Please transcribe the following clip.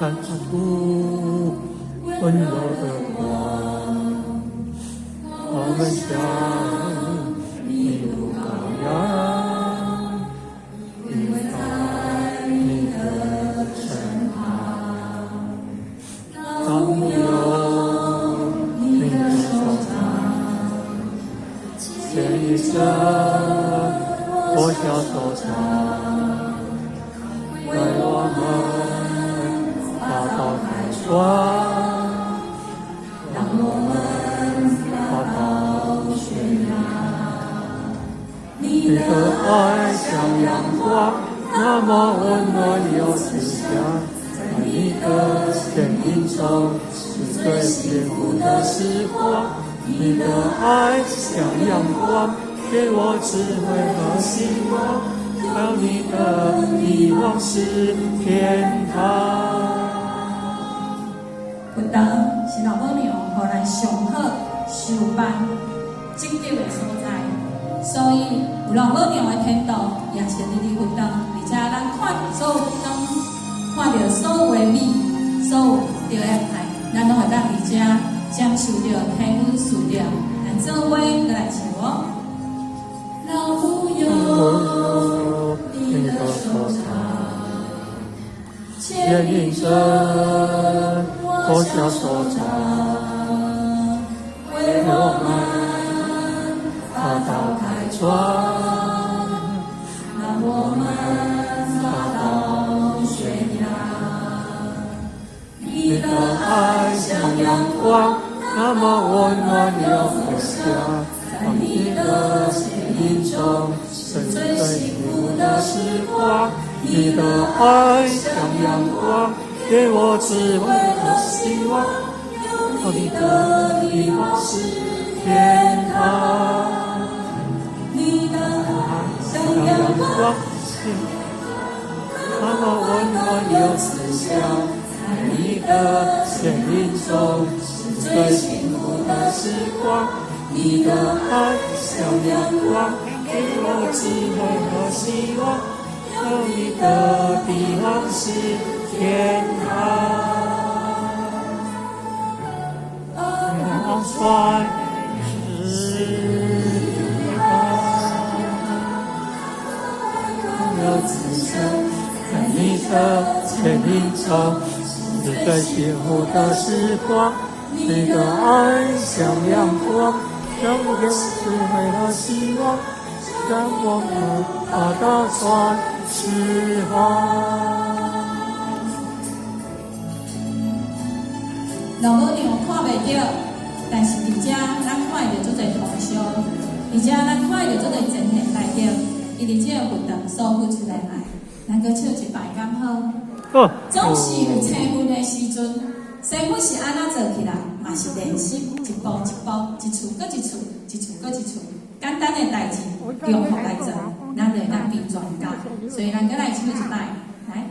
看出温柔的光，我们像一路羔羊，依在你的身旁。当有你的手掌牵引着我小手掌，为我们爬到海床，让我们爬到悬崖。你的爱像阳光，那么温暖又慈祥，在你的牵引中是最幸福的时光。你的爱像阳光，给我智慧和希望，有你的地方是天堂。佛堂是老母娘予咱上好修办正直的所在，所以有老母娘的天道，也是你的佛堂。而且咱看所有佛堂，看到所有的美，所有着的爱，咱拢会当伫遮享受着天恩赐着。咱做伙来唱哦。老母有你的手掌，牵引着我小手掌，为我们爬到海床，让我们爬到悬崖。你的爱像阳光，那么温暖又回响，在你的牵引中是最幸福的时光。你的爱像阳光，给我智慧和希望，有你的地方是天堂。你的爱像阳光，那么温暖又慈祥，在你的牵引中是最幸福的时光。你的爱像阳光，给我智慧和希望，有你的地方是天堂。阳光是天堂，有慈祥，在你的牵引中是最幸福的时光。你的爱像阳光，让我有智慧和希望，让我们爬到传世华。老母娘看袂到，但是伫遮咱看会到足侪同修，而且咱看会到足侪前贤来着，伊伫遮佛堂所付出的爱，咱阁唱一摆敢好？总是有青云的时阵，生活是安怎做起来，嘛是练习一步一步，一厝搁一厝，一厝搁一厝，简单的代志，用福来做，咱就会当变专家。所以咱阁来唱一摆，来。